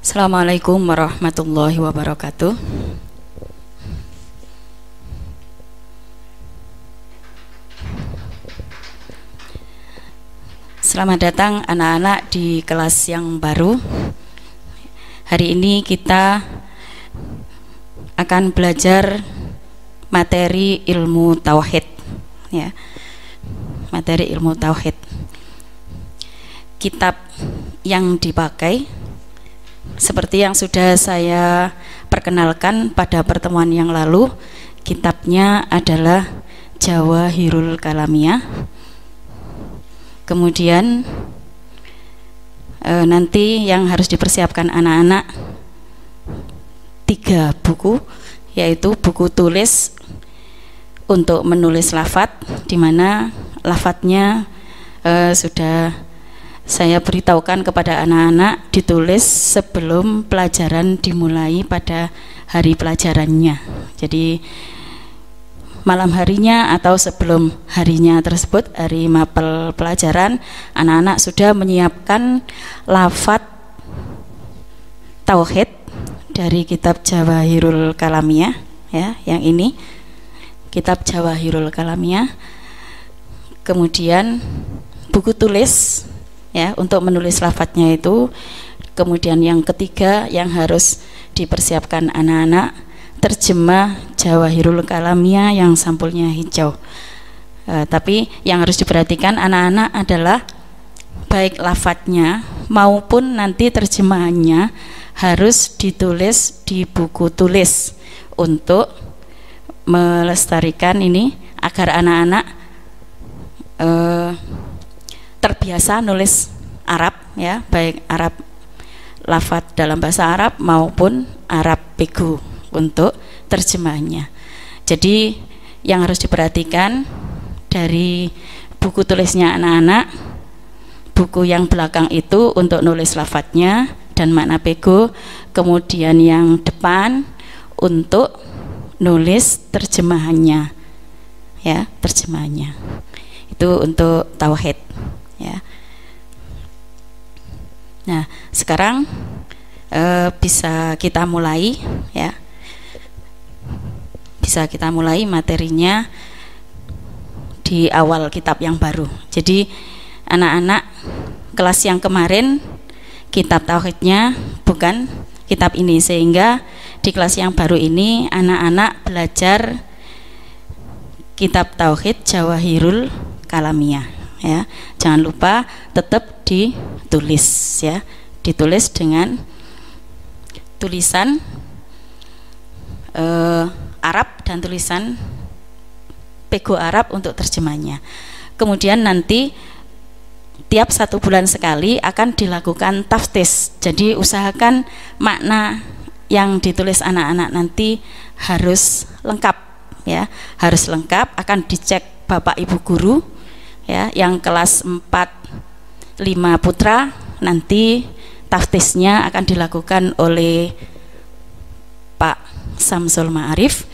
Assalamualaikum warahmatullahi wabarakatuh. Selamat datang anak-anak di kelas yang baru. Hari ini kita akan belajar materi ilmu tauhid, ya. Materi ilmu tauhid. Kitab yang dipakai seperti yang sudah saya perkenalkan pada pertemuan yang lalu, kitabnya adalah Jawahirul Kalamiyah. Kemudian nanti yang harus dipersiapkan anak-anak 3 buku, yaitu buku tulis untuk menulis lafadz, di mana lafadznya sudah saya beritahukan kepada anak-anak ditulis sebelum pelajaran dimulai pada hari pelajarannya. Jadi malam harinya atau sebelum harinya tersebut, hari mapel pelajaran, anak-anak sudah menyiapkan lafadz tauhid dari kitab Jawahirul Kalamiyah, ya, yang ini kitab Jawahirul Kalamiyah. Kemudian buku tulis, ya, untuk menulis lafadznya itu. Kemudian yang ketiga yang harus dipersiapkan anak-anak, terjemah Jawahirul Kalamiyah yang sampulnya hijau. Tapi yang harus diperhatikan anak-anak adalah baik lafadznya maupun nanti terjemahannya harus ditulis di buku tulis untuk melestarikan ini agar anak-anak terbiasa nulis Arab, ya, baik Arab lafadz dalam bahasa Arab maupun Arab Pegu untuk terjemahannya. Jadi yang harus diperhatikan dari buku tulisnya anak-anak, buku yang belakang itu untuk nulis lafadznya dan makna Pegu, kemudian yang depan untuk nulis terjemahannya, ya, terjemahannya itu untuk tauhid, ya. Nah, sekarang bisa kita mulai, ya. Bisa kita mulai materinya di awal kitab yang baru. Jadi anak-anak kelas yang kemarin kitab tauhidnya bukan kitab ini, sehingga di kelas yang baru ini anak-anak belajar kitab tauhid Jawahirul Kalamiyah, ya. Jangan lupa tetap ditulis, ya, ditulis dengan tulisan Arab dan tulisan Pegu Arab untuk terjemahnya. Kemudian nanti tiap 1 bulan sekali akan dilakukan taftiz. Jadi usahakan makna yang ditulis anak-anak nanti harus lengkap, ya, harus lengkap. Akan dicek Bapak Ibu guru, ya, yang kelas 4-5 putra. Nanti taftiznya akan dilakukan oleh Pak Samsul Ma'arif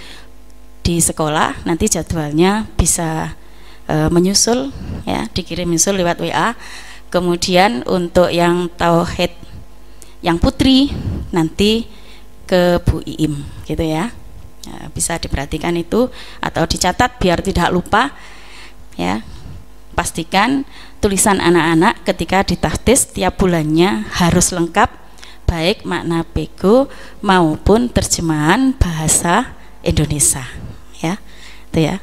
di sekolah. Nanti jadwalnya bisa menyusul, ya, dikirim menyusul lewat WA. Kemudian untuk yang tauhid yang putri nanti ke Bu Iim, gitu, ya. Bisa diperhatikan itu atau dicatat biar tidak lupa, ya. Pastikan tulisan anak-anak ketika ditaftiz tiap bulannya harus lengkap, baik makna Pegu maupun terjemahan bahasa Indonesia, ya, itu, ya.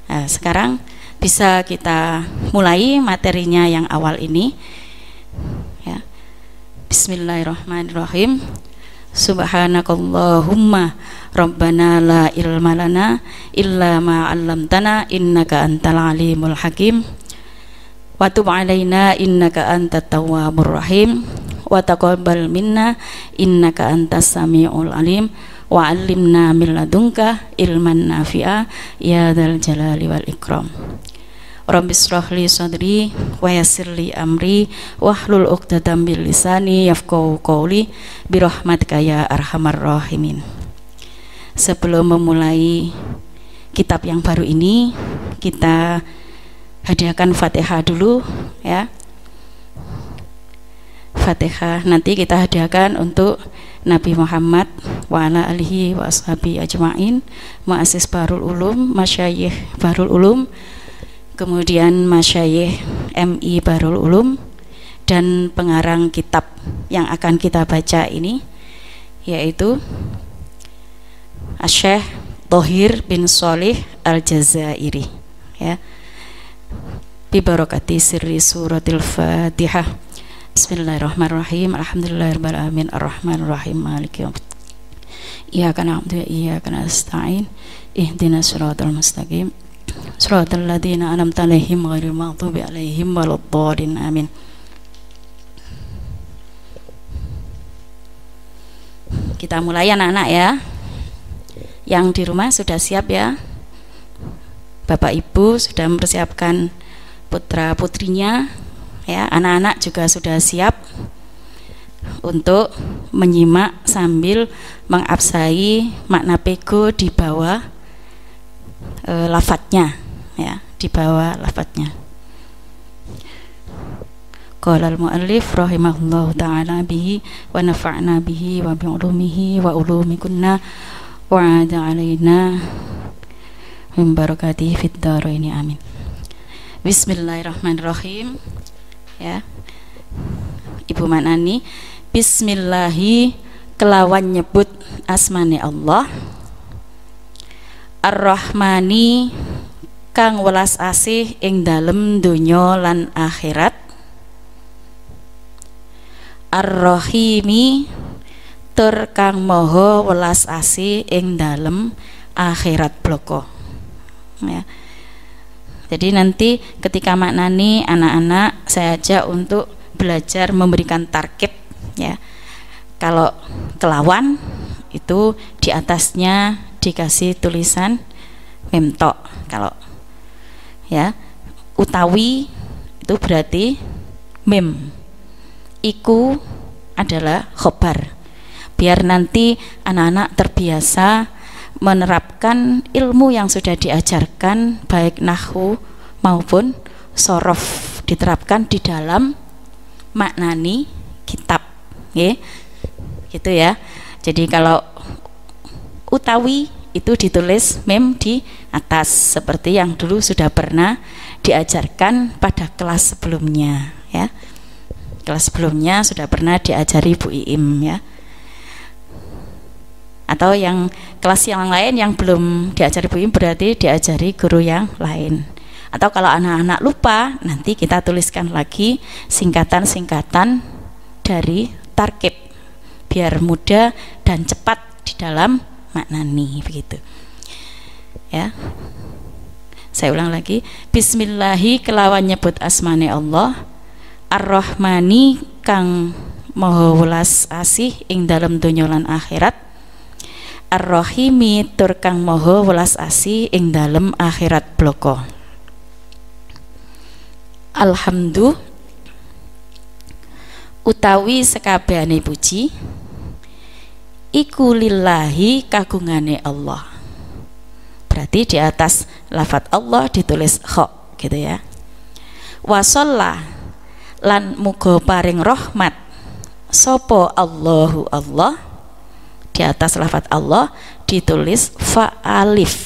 Nah, sekarang bisa kita mulai materinya yang awal ini, ya. Bismillahirrahmanirrahim. Subhanakallahumma rabbana la ilma lana illa ma 'allamtana innaka antal alimul hakim wa tub 'alaina innaka antat tawwabur rahim wa taqabbal minna innaka antas samiul alim wa 'allimna min ladunka ilman nafi'a ya dzal jalali wal ikram. Rabbi shrah li sadri wa yassir li amri wahlul 'uqdatam min lisani yafqahu qawli bi rahmatika ya arhamar rahimin. Sebelum memulai kitab yang baru ini, kita hadiahkan Fatihah dulu, ya. Al-Fatihah nanti kita hadiahkan untuk Nabi Muhammad wa ala alihi wa ashabi ajma'in, Muassis Bahrul Ulum, Masyayikh Bahrul Ulum, kemudian Masyayikh MI Bahrul Ulum, dan pengarang kitab yang akan kita baca ini yaitu Syekh Thohir bin Sholih Al-Jazairi, ya. Bi barakati sirri suratil Fatihah. Bismillahirrahmanirrahim. Alhamdulillahirabbil alamin arrahmanir rahim maliki yaumiddin. Iyyaka na'budu wa iyyaka nasta'in. Ihdinas siratal mustaqim. Siratal ladzina an'amta 'alaihim ghairil maghdubi 'alaihim waladdallin. Amin. Kita mulai anak-anak ya. Yang di rumah sudah siap ya? Bapak Ibu sudah mempersiapkan putra putrinya ya, anak-anak juga sudah siap untuk menyimak sambil mengabsai makna pego di bawah lafadznya ya, di bawah lafadznya. Qala al-muallif rahimahullahu ta'ala bihi wa nafa'na bihi wa bi'ulumihi wa ulumikunna wa 'ada 'alaina min barakatihi fid dharaini amin. Bismillahirrahmanirrahim. Ya, Ibu Manani, bismillahi kelawan nyebut asmane Allah, Ar-Rahmani kang welas asih ing dalem donya lan akhirat, Ar-Rahimi tur kang maha welas asih ing dalem akhirat bloko, ya. Jadi nanti ketika maknani anak-anak saya ajak untuk belajar memberikan tarkib ya. Kalau kelawan itu di atasnya dikasih tulisan memtok. Kalau ya utawi itu berarti mem. Iku adalah khobar. Biar nanti anak-anak terbiasa menerapkan ilmu yang sudah diajarkan baik nahwu maupun sorof, diterapkan di dalam maknani kitab, ya, gitu ya. Jadi kalau utawi itu ditulis mem di atas seperti yang dulu sudah pernah diajarkan pada kelas sebelumnya, ya. Kelas sebelumnya sudah pernah diajari Bu Iim, ya. Atau yang kelas yang lain yang belum diajari Bu Im berarti diajari guru yang lain. Atau kalau anak-anak lupa, nanti kita tuliskan lagi singkatan-singkatan dari tarkib biar mudah dan cepat di dalam maknani, begitu. Ya. Saya ulang lagi. Bismillahi kelawan nyebut asmane Allah, Ar-Rahmani kang maha welas asih ing dalem donya lan akhirat, Ar-Rahimi tur kang maha welas asih ing dalem akhirat bloko. Alhamdulillah utawi sekabehane puji iku lillahi kagungane Allah. Berarti di atas lafadz Allah ditulis kha, gitu ya. Wa shalla lan muga paring rahmat sapa Allahu Allah. Di atas lafadz Allah ditulis fa'alif,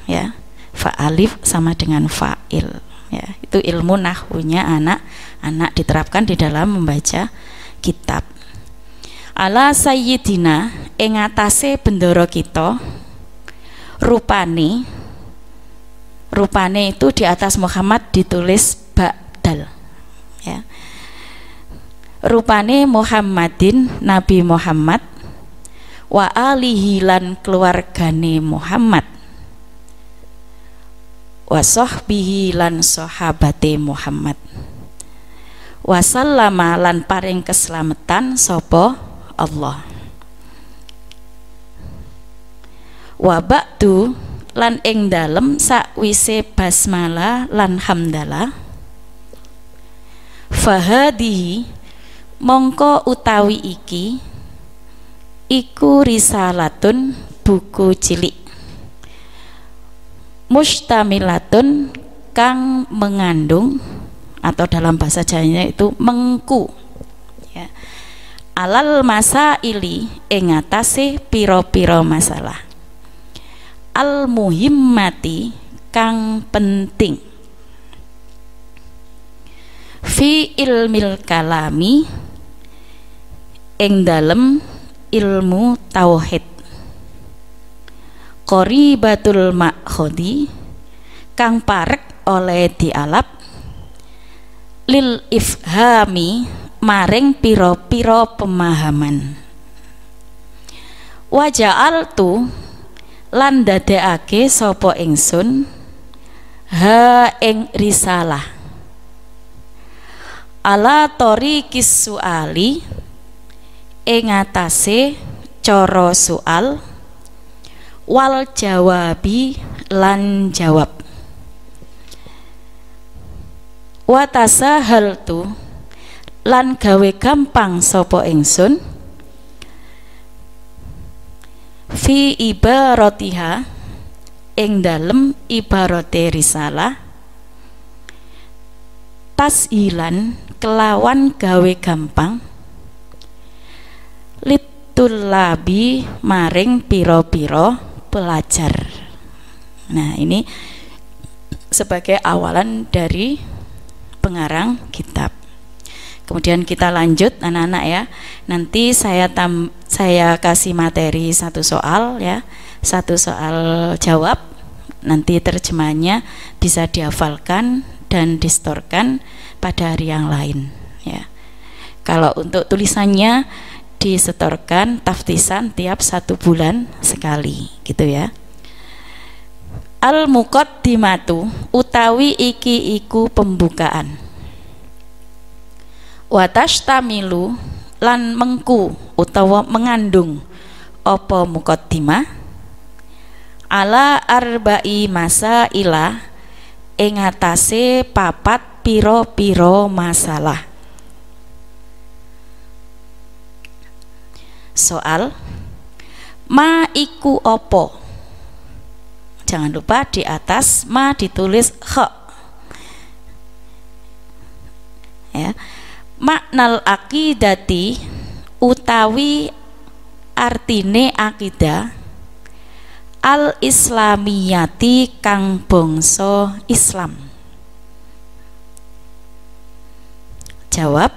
ya. Fa'alif sama dengan fa'il, ya. Itu ilmu nahwunya anak-anak diterapkan di dalam membaca kitab. Ala sayyidina ing atase bendara kita, rupane itu di atas Muhammad ditulis ba'dal, ya. Rupane Muhammadin Nabi Muhammad wa alihi lan keluargane Muhammad wa sahbihi lan sahabate Muhammad wa sallama lan paring keselamatan sapa Allah. Wa ba'du lan ing dalem sakwise basmalah lan hamdalah, fahadihi mongko utawi iki iku risalatun buku cilik, mustamilatun kang mengandung, atau dalam bahasa Jawanya itu mengku, ya, alal masaili ing atase pira-pira masalah al muhimmati kang penting fi ilmil kalami ing dalem ilmu tauhid qoribatul ma'khodi kang parek oleh dialap lil ifhami maring pira-pira pemahaman waja'altu lan dadekake sapa ingsun ha ing risalah ala tariqis suali ing atase cara soal wal jawabi lan jawab wa tasahaltu lan gawe gampang sapa ingsun fi ibaratiha ing dalem ibarate risalah tashilan kelawan gawe gampang litulabi maring pira-pira pelajar. Nah, ini sebagai awalan dari pengarang kitab. Kemudian kita lanjut anak-anak ya. Nanti saya kasih materi satu soal ya, satu soal jawab. Nanti terjemahannya bisa dihafalkan dan distorkan pada hari yang lain ya. Kalau untuk tulisannya disetorkan taftisan tiap 1 bulan sekali gitu ya. Al muqaddimatu utawi iki iku pembukaan. Watashtamilu lan mengku utawa mengandung apa muqaddimah ala arba'i masaila ing atase 4 pira-pira masalah. Soal ma iku apa? Jangan lupa di atas ma ditulis kha ya. Maknal akidati utawi artine akidah al islamiyati kang bangsa Islam. Jawab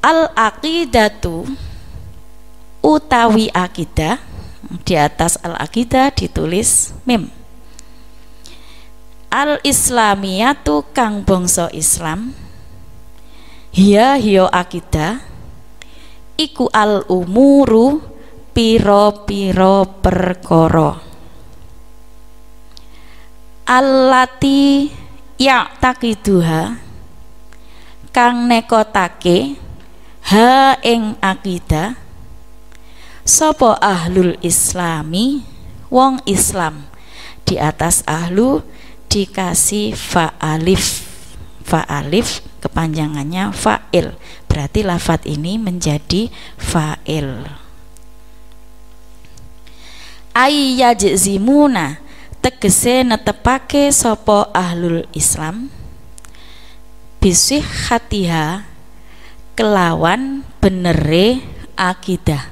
al aqidatu utawi akidah, di atas al aqidah ditulis mim. Al islamiyatu kang bangsa Islam hiya akidah iku al umuru piro-piro perkara allati ya'taqiduha kang nekotake ha ing akidah sapa ahlul islami wong Islam. Di atas ahlu dikasih fa'alif kepanjangannya fa'il, berarti lafadz ini menjadi fa'il. Ayyajzimuna tegese netepake sapa ahlul Islam bisihhatiha kelawan benere akidah,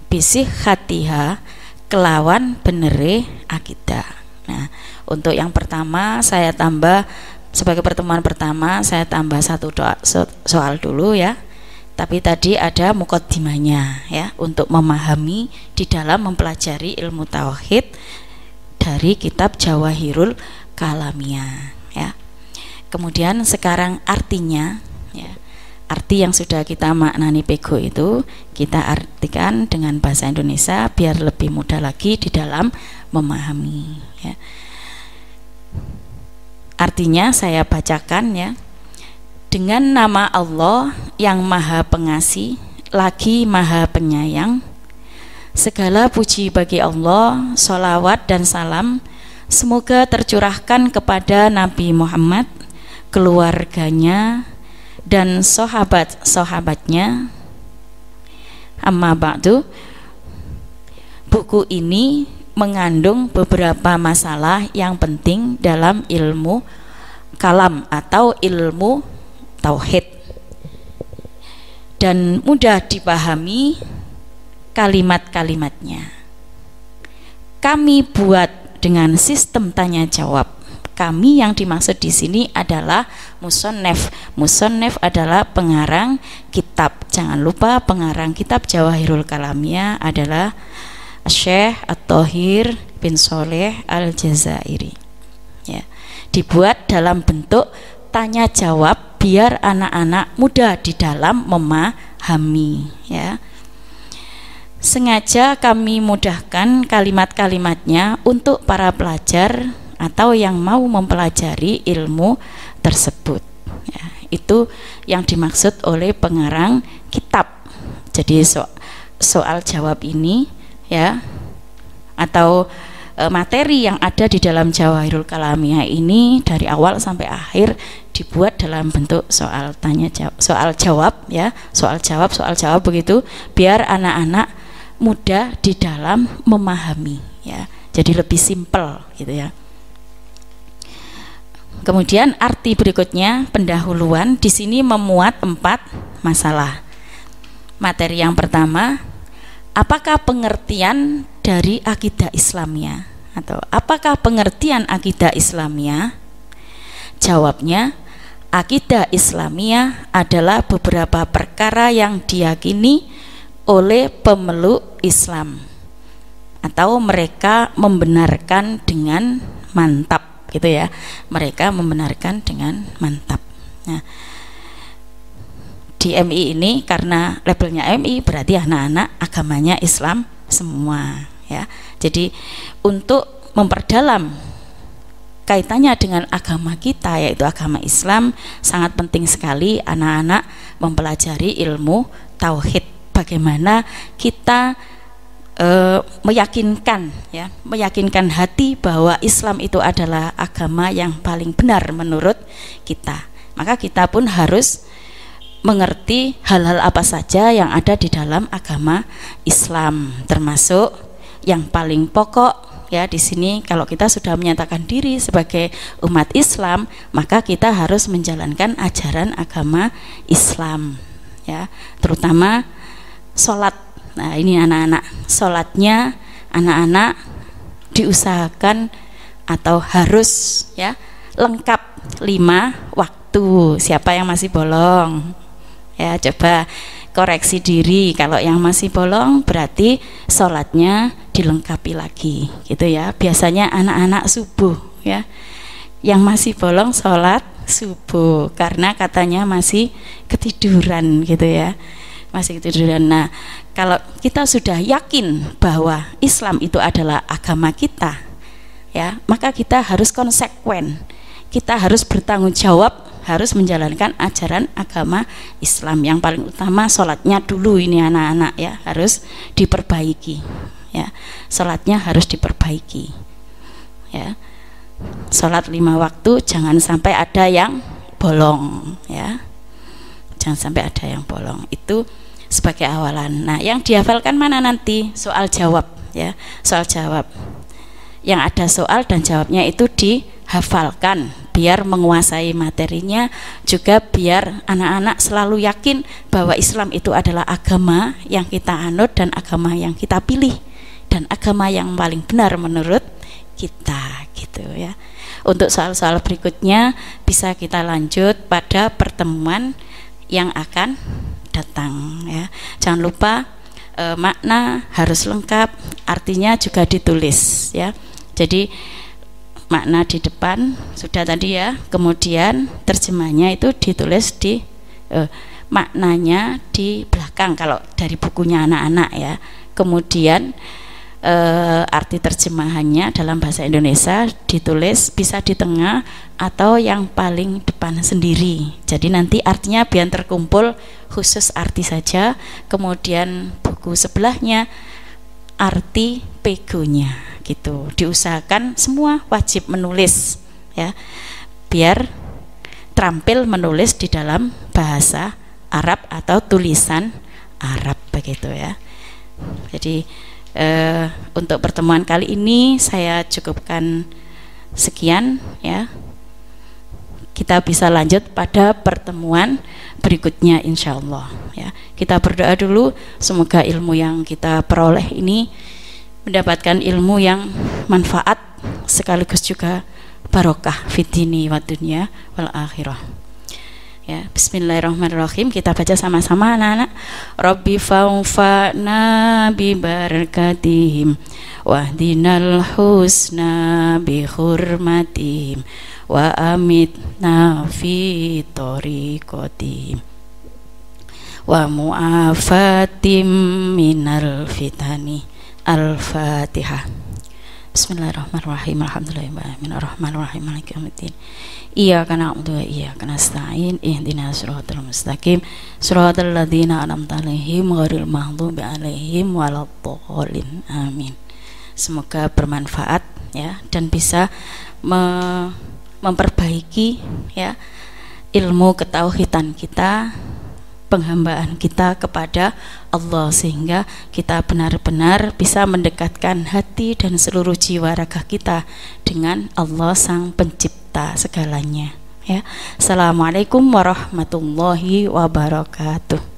bisihhatiha kelawan benere akidah. Nah, untuk yang pertama saya tambah, sebagai pertemuan pertama saya tambah satu soal dulu ya. Tapi tadi ada muqaddimahnya ya, untuk memahami di dalam mempelajari ilmu tauhid dari kitab Jawahirul Kalamiyah ya. Kemudian sekarang artinya ya. Arti yang sudah kita maknani pego itu kita artikan dengan bahasa Indonesia biar lebih mudah lagi di dalam memahami ya. Artinya saya bacakan ya. Dengan nama Allah yang Maha Pengasih lagi Maha Penyayang, segala puji bagi Allah, sholawat dan salam semoga tercurahkan kepada Nabi Muhammad, keluarganya dan sahabat-sahabatnya. Amma ba'du, buku ini mengandung beberapa masalah yang penting dalam ilmu kalam atau ilmu tauhid dan mudah dipahami kalimat-kalimatnya. Kami buat dengan sistem tanya jawab. Kami yang dimaksud di sini adalah musannaf. Musannaf adalah pengarang kitab. Jangan lupa pengarang kitab Jawahirul Kalamiyah adalah Syekh At-Thahir bin Sholeh Al-Jazairi. Ya, dibuat dalam bentuk tanya jawab biar anak-anak mudah di dalam memahami. Ya, sengaja kami mudahkan kalimat-kalimatnya untuk para pelajar atau yang mau mempelajari ilmu tersebut. Ya, itu yang dimaksud oleh pengarang kitab. Jadi soal jawab ini, ya, atau materi yang ada di dalam Jawahirul Kalamiyah ini dari awal sampai akhir dibuat dalam bentuk soal tanya jawab, soal jawab, ya, soal jawab begitu, biar anak-anak mudah di dalam memahami, ya, jadi lebih simpel gitu ya. Kemudian arti berikutnya, pendahuluan, di sini memuat 4 masalah. Materi yang pertama, apakah pengertian dari akidah Islamiyah, atau apakah pengertian akidah Islamiyah? Jawabnya, akidah Islamiyah adalah beberapa perkara yang diyakini oleh pemeluk Islam atau mereka membenarkan dengan mantap, gitu ya. Mereka membenarkan dengan mantap. Nah, di MI ini karena labelnya MI berarti anak-anak agamanya Islam semua, ya. Jadi untuk memperdalam kaitannya dengan agama kita, yaitu agama Islam, sangat penting sekali anak-anak mempelajari ilmu tauhid. Bagaimana kita meyakinkan, ya, meyakinkan hati bahwa Islam itu adalah agama yang paling benar menurut kita. Maka kita pun harus mengerti hal-hal apa saja yang ada di dalam agama Islam, termasuk yang paling pokok, ya, di sini kalau kita sudah menyatakan diri sebagai umat Islam, maka kita harus menjalankan ajaran agama Islam, ya, terutama sholat. Nah, ini anak-anak, sholatnya anak-anak diusahakan atau harus, ya, lengkap 5 waktu. Siapa yang masih bolong? Ya, coba koreksi diri. Kalau yang masih bolong berarti sholatnya dilengkapi lagi, gitu ya. Biasanya anak-anak subuh, ya, yang masih bolong sholat subuh karena katanya masih ketiduran, gitu ya, masih ketiduran. Nah, kalau kita sudah yakin bahwa Islam itu adalah agama kita, ya, maka kita harus konsekuen. Kita harus bertanggung jawab, harus menjalankan ajaran agama Islam. Yang paling utama sholatnya dulu ini anak-anak, ya, harus diperbaiki, ya, sholatnya harus diperbaiki, ya. Sholat 5 waktu jangan sampai ada yang bolong, ya, jangan sampai ada yang bolong. Itu sebagai awalan. Nah, yang dihafalkan mana nanti? Soal jawab, ya, soal jawab. Yang ada soal dan jawabnya itu dihafalkan biar menguasai materinya, juga biar anak-anak selalu yakin bahwa Islam itu adalah agama yang kita anut dan agama yang kita pilih dan agama yang paling benar menurut kita, gitu ya. Untuk soal-soal berikutnya bisa kita lanjut pada pertemuan yang akan datang, ya. Jangan lupa makna harus lengkap, artinya juga ditulis, ya. Jadi makna di depan sudah tadi, ya, kemudian terjemahnya itu ditulis di maknanya di belakang kalau dari bukunya anak-anak, ya. Kemudian arti terjemahannya dalam bahasa Indonesia ditulis bisa di tengah atau yang paling depan sendiri. Jadi nanti artinya biar terkumpul khusus arti saja, kemudian buku sebelahnya arti pegonya, gitu. Diusahakan semua wajib menulis, ya, biar terampil menulis di dalam bahasa Arab atau tulisan Arab, begitu ya. Jadi untuk pertemuan kali ini saya cukupkan sekian, ya. Kita bisa lanjut pada pertemuan berikutnya insyaallah, ya. Kita berdoa dulu, semoga ilmu yang kita peroleh ini mendapatkan ilmu yang manfaat sekaligus juga barokah fid dini wad dunya wal akhirah. Ya, bismillahirrahmanirrahim. Kita baca sama-sama anak-anak. Rabbi fa'ufa'na bi barakatihim wahdinal husna bi hurmatihim wa amitna fi tariqatihim wa mu'afatim minal fitani. Al-Fatihah. Bismillahirrahmanirrahim. Alhamdulillahirrahmanirrahim. Maliki yaumiddin. Iyyaka na'budu wa iyyaka nasta'in. Ihdinas siratal mustaqim. Siratal ladzina an'amta 'alaihim ghairil maghdubi 'alaihim waladdallin. Amin. Semoga bermanfaat ya dan bisa memperbaiki ya ilmu ketauhidan kita, penghambaan kita kepada Allah, sehingga kita benar-benar bisa mendekatkan hati dan seluruh jiwa raga kita dengan Allah Sang Pencipta segalanya ya. Assalamualaikum warahmatullahi wabarakatuh.